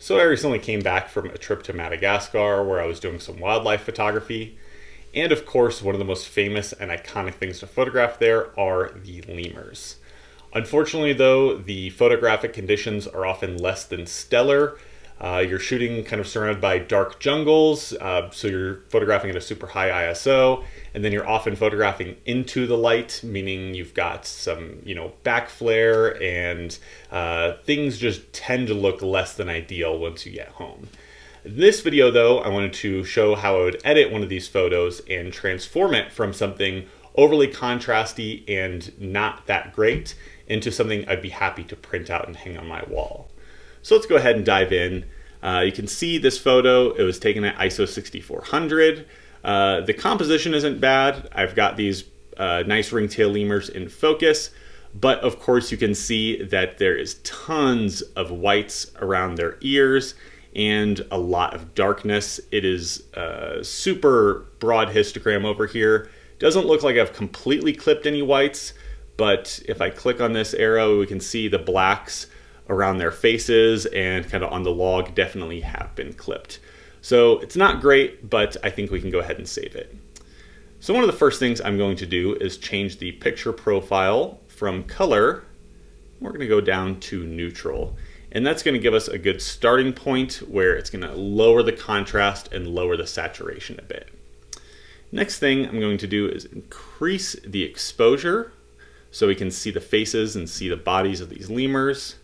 So I recently came back from a trip to Madagascar where I was doing some wildlife photography. And of course, one of the most famous and iconic things to photograph there are the lemurs. Unfortunately though, the photographic conditions are often less than stellar. You're shooting kind of surrounded by dark jungles, so you're photographing at a super high ISO, and then you're often photographing into the light, meaning you've got some, back flare, and things just tend to look less than ideal once you get home. In this video though, I wanted to show how I would edit one of these photos and transform it from something overly contrasty and not that great into something I'd be happy to print out and hang on my wall. So let's go ahead and dive in. You can see this photo, it was taken at ISO 6400. The composition isn't bad. I've got these nice ringtail lemurs in focus, but of course you can see that there is tons of whites around their ears and a lot of darkness. It is a super broad histogram over here. Doesn't look like I've completely clipped any whites, but if I click on this arrow, we can see the blacks around their faces and kind of on the log definitely have been clipped. So it's not great, but I think we can go ahead and save it. So one of the first things I'm going to do is change the picture profile from color. We're going to go down to neutral. And that's going to give us a good starting point where it's going to lower the contrast and lower the saturation a bit. Next thing I'm going to do is increase the exposure so we can see the faces and see the bodies of these lemurs.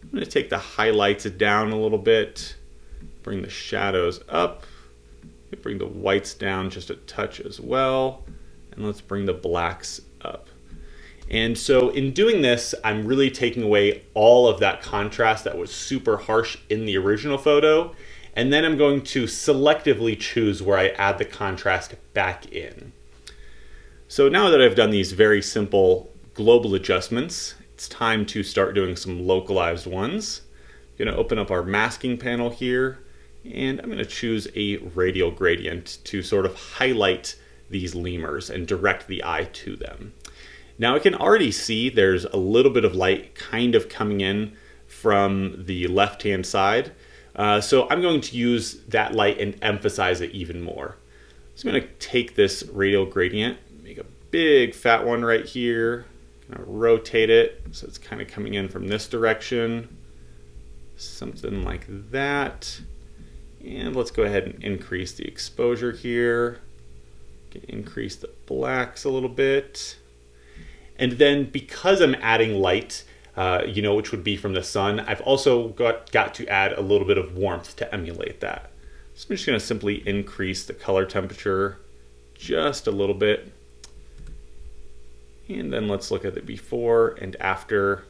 I'm going to take the highlights down a little bit, bring the shadows up, bring the whites down just a touch as well, and let's bring the blacks up. And so in doing this, I'm really taking away all of that contrast that was super harsh in the original photo, and then I'm going to selectively choose where I add the contrast back in. So now that I've done these very simple global adjustments, it's time to start doing some localized ones. I'm going to open up our masking panel here, and I'm going to choose a radial gradient to sort of highlight these lemurs and direct the eye to them. Now I can already see there's a little bit of light kind of coming in from the left-hand side. So I'm going to use that light and emphasize it even more. So I'm going to take this radial gradient, make a big fat one right here, rotate it so it's kind of coming in from this direction, something like that. And let's go ahead and increase the exposure here, increase the blacks a little bit. And then because I'm adding light, which would be from the sun, I've also got to add a little bit of warmth to emulate that. So I'm just going to simply increase the color temperature just a little bit. And then let's look at the before and after,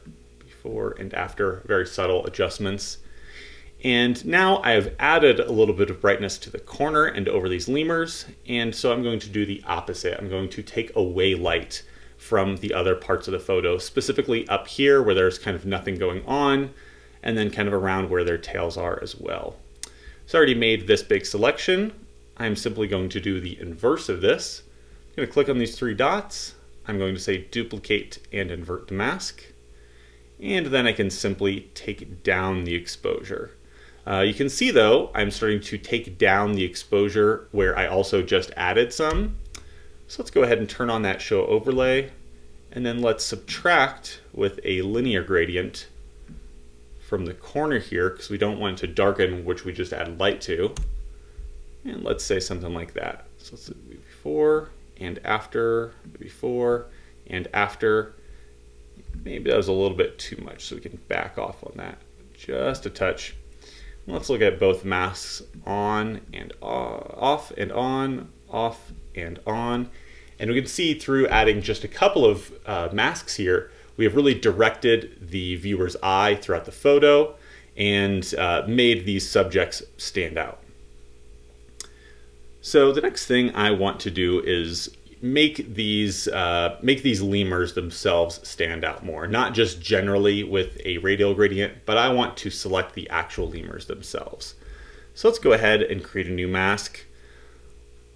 very subtle adjustments. And now I've added a little bit of brightness to the corner and over these lemurs. And so I'm going to do the opposite. I'm going to take away light from the other parts of the photo, specifically up here where there's kind of nothing going on, and then kind of around where their tails are as well. So I already made this big selection. I'm simply going to do the inverse of this. I'm going to click on these three dots. I'm going to say duplicate and invert the mask. And then I can simply take down the exposure. You can see though, I'm starting to take down the exposure where I also just added some. So let's go ahead and turn on that show overlay. And then let's subtract with a linear gradient from the corner here because we don't want it to darken, which we just added light to. And let's say something like that. So let's do before and after, before and after. Maybe that was a little bit too much, so we can back off on that just a touch. Let's look at both masks on and off and on, off and on. And we can see through adding just a couple of masks here, we have really directed the viewer's eye throughout the photo and made these subjects stand out. So the next thing I want to do is make these lemurs themselves stand out more, not just generally with a radial gradient, but I want to select the actual lemurs themselves. So let's go ahead and create a new mask.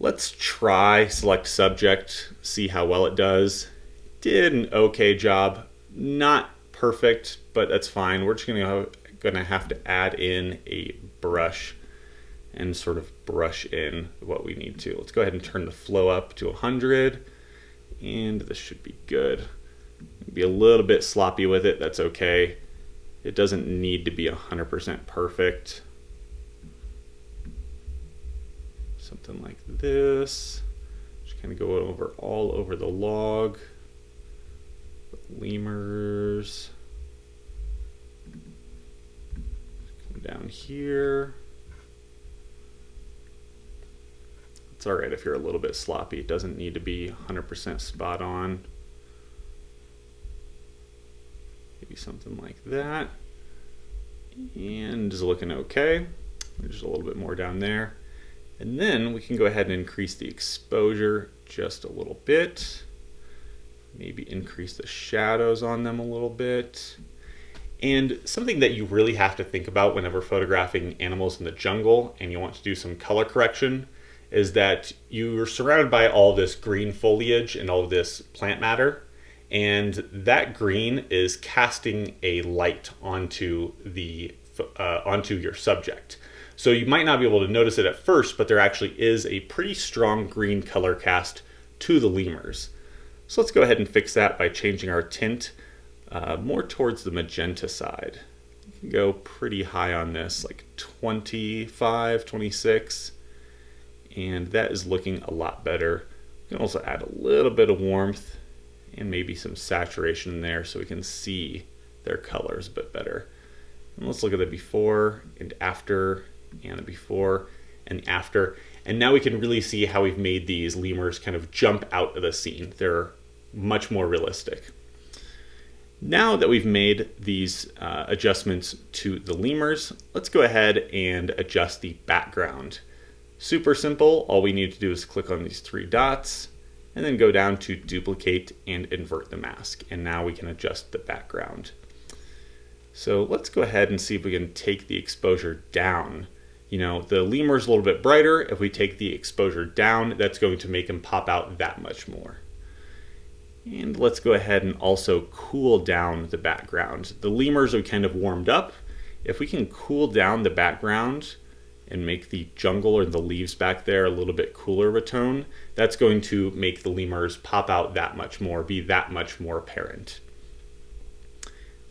Let's try select subject, see how well it does. Did an okay job, not perfect, but that's fine. We're just gonna gonna have to add in a brush and sort of brush in what we need to. Let's go ahead and turn the flow up to 100, and this should be good. Be a little bit sloppy with it, that's okay. It doesn't need to be 100% perfect. Something like this. Just kind of go over all over the log. Lemurs. Come down here. It's all right if you're a little bit sloppy. It doesn't need to be 100% spot on. Maybe something like that. And is looking okay. There's a little bit more down there. And then we can go ahead and increase the exposure just a little bit. Maybe increase the shadows on them a little bit. And something that you really have to think about whenever photographing animals in the jungle and you want to do some color correction is that you're surrounded by all this green foliage and all this plant matter, and that green is casting a light onto your subject. So you might not be able to notice it at first, but there actually is a pretty strong green color cast to the lemurs. So let's go ahead and fix that by changing our tint more towards the magenta side. You can go pretty high on this, like 25, 26. And that is looking a lot better. You can also add a little bit of warmth and maybe some saturation in there so we can see their colors a bit better. And let's look at the before and after, and the before and the after. And now we can really see how we've made these lemurs kind of jump out of the scene. They're much more realistic. Now that we've made these adjustments to the lemurs, let's go ahead and adjust the background. Super simple. All we need to do is click on these three dots and then go down to duplicate and invert the mask. And now we can adjust the background. So let's go ahead and see if we can take the exposure down. You know, the lemur's a little bit brighter. If we take the exposure down, that's going to make him pop out that much more. And let's go ahead and also cool down the background. The lemurs are kind of warmed up. If we can cool down the background and make the jungle or the leaves back there a little bit cooler of a tone, that's going to make the lemurs pop out that much more, be that much more apparent.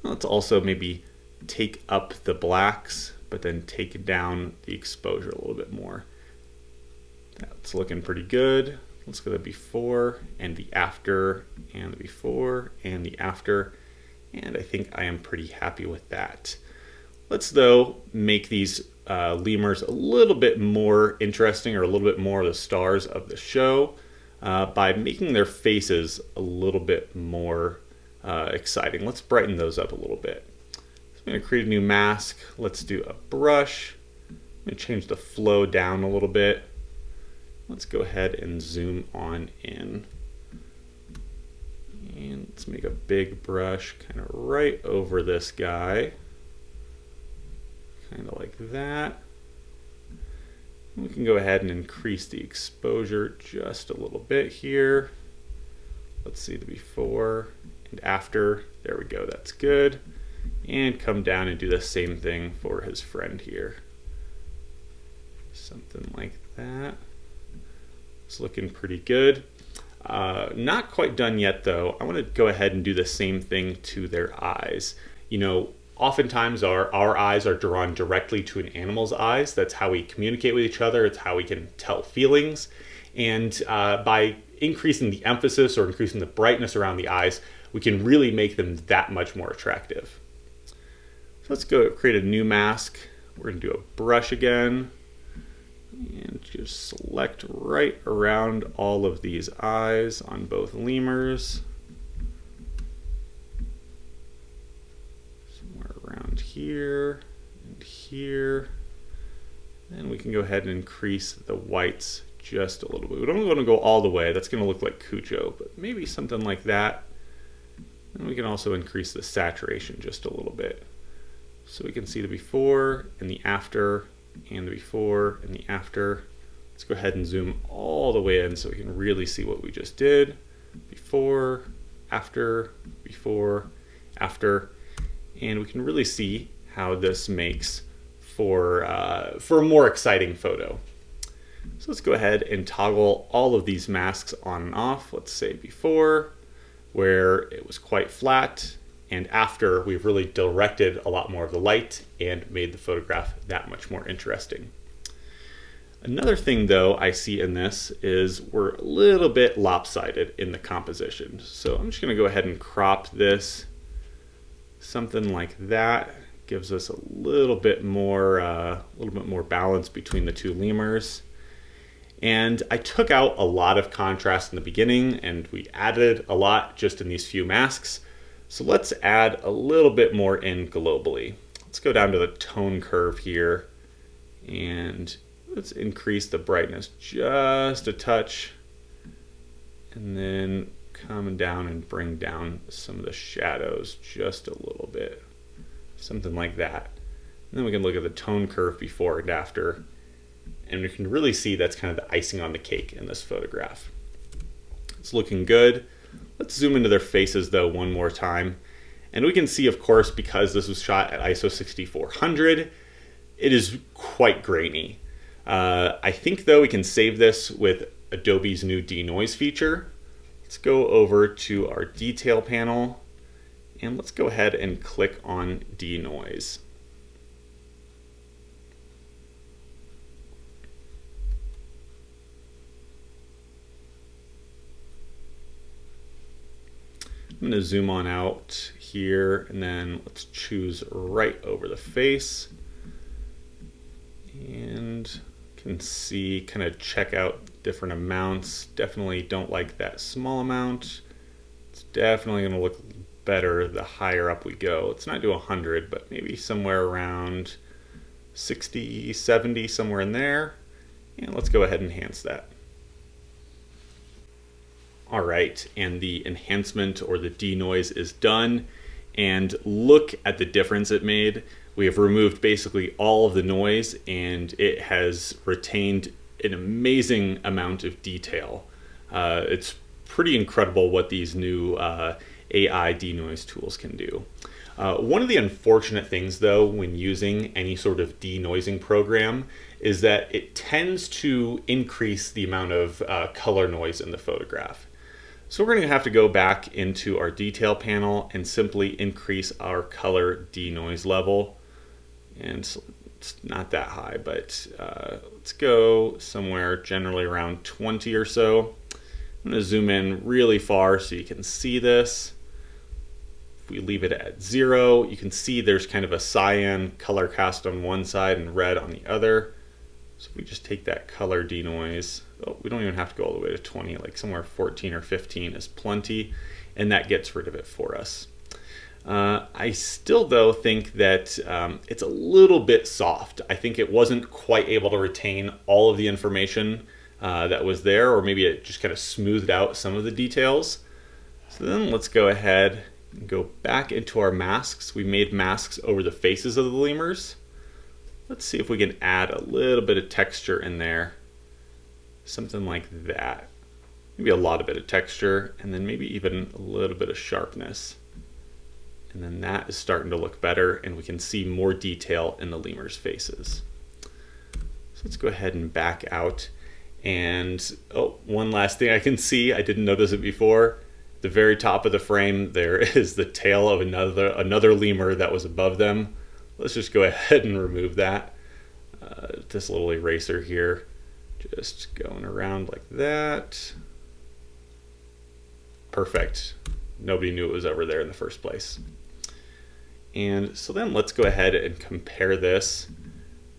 Let's also maybe take up the blacks, but then take down the exposure a little bit more. That's looking pretty good. Let's go to the before and the after, and the before and the after, and I think I am pretty happy with that. Let's though make these lemurs a little bit more interesting, or a little bit more of the stars of the show, by making their faces a little bit more exciting. Let's brighten those up a little bit. So I'm going to create a new mask. Let's do a brush. I'm going to change the flow down a little bit. Let's go ahead and zoom on in. And let's make a big brush kind of right over this guy. Kind of like that. We can go ahead and increase the exposure just a little bit here. Let's see the before and after. There we go, that's good. And come down and do the same thing for his friend here. Something like that. It's looking pretty good. Not quite done yet though. I want to go ahead and do the same thing to their eyes. You know, oftentimes our eyes are drawn directly to an animal's eyes. That's how we communicate with each other. It's how we can tell feelings. And by increasing the emphasis or increasing the brightness around the eyes, we can really make them that much more attractive. So let's go create a new mask. We're going to do a brush again. And just select right around all of these eyes on both lemurs. Somewhere around here and here. And we can go ahead and increase the whites just a little bit. We don't want to go all the way. That's going to look like Cujo, but maybe something like that. And we can also increase the saturation just a little bit. So we can see the before and the after, and the before and the after. Let's go ahead and zoom all the way in so we can really see what we just did. Before, after, and we can really see how this makes for a more exciting photo. So let's go ahead and toggle all of these masks on and off. Let's say before, where it was quite flat, and after, we've really directed a lot more of the light and made the photograph that much more interesting. Another thing though I see in this is we're a little bit lopsided in the composition. So I'm just going to go ahead and crop this. Something like that gives us a little bit more balance between the two lemurs. And I took out a lot of contrast in the beginning, and we added a lot just in these few masks. So let's add a little bit more in globally. Let's go down to the tone curve here, and let's increase the brightness just a touch, and then come down and bring down some of the shadows just a little bit, something like that. And then we can look at the tone curve before and after, and we can really see that's kind of the icing on the cake in this photograph. It's looking good. Let's zoom into their faces though one more time. And we can see, of course, because this was shot at ISO 6400, it is quite grainy. I think though we can save this with Adobe's new denoise feature. Let's go over to our detail panel, and let's go ahead and click on denoise. I'm going to zoom on out here, and then let's choose right over the face, and can see, kind of check out different amounts. Definitely don't like that small amount. It's definitely going to look better the higher up we go. Let's not do 100, but maybe somewhere around 60, 70, somewhere in there. And let's go ahead and enhance that. All right, and the enhancement or the denoise is done, and look at the difference it made. We have removed basically all of the noise, and it has retained an amazing amount of detail. It's pretty incredible what these new AI denoise tools can do. One of the unfortunate things though when using any sort of denoising program is that it tends to increase the amount of color noise in the photograph. So we're going to have to go back into our detail panel and simply increase our color denoise level. And it's not that high, but let's go somewhere generally around 20 or so. I'm going to zoom in really far so you can see this. If we leave it at 0, you can see there's kind of a cyan color cast on one side and red on the other. So if we just take that color denoise, we don't even have to go all the way to 20, like somewhere 14 or 15 is plenty, and that gets rid of it for us. I still though think that it's a little bit soft. I think it wasn't quite able to retain all of the information that was there, or maybe it just kind of smoothed out some of the details. So then let's go ahead and go back into our masks. We made masks over the faces of the lemurs. Let's see if we can add a little bit of texture in there. Something like that. Maybe a lot of bit of texture, and then maybe even a little bit of sharpness. And then that is starting to look better, and we can see more detail in the lemurs' faces. So let's go ahead and back out. And one last thing I can see, I didn't notice it before. At the very top of the frame, there is the tail of another lemur that was above them. Let's just go ahead and remove that. This little eraser here, just going around like that. Perfect. Nobody knew it was over there in the first place. And so then let's go ahead and compare this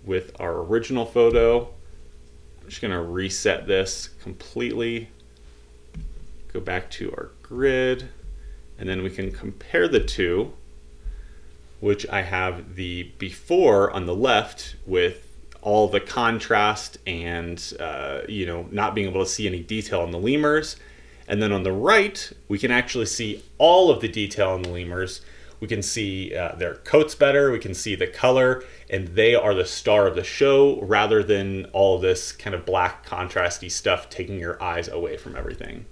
with our original photo. I'm just going to reset this completely. Go back to our grid, and then we can compare the two, which I have the before on the left with all the contrast and not being able to see any detail on the lemurs. And then on the right, we can actually see all of the detail on the lemurs. We can see their coats better, we can see the color, and they are the star of the show rather than all of this kind of black contrasty stuff taking your eyes away from everything.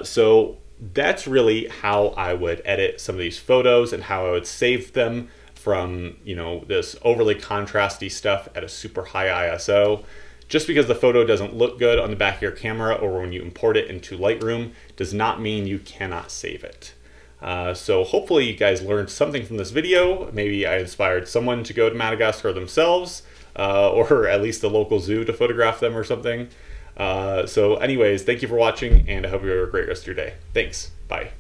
So that's really how I would edit some of these photos and how I would save them from, this overly contrasty stuff at a super high ISO. Just because the photo doesn't look good on the back of your camera or when you import it into Lightroom does not mean you cannot save it. So hopefully you guys learned something from this video. Maybe I inspired someone to go to Madagascar themselves, or at least the local zoo to photograph them or something. So anyways, thank you for watching, and I hope you have a great rest of your day. Thanks. Bye.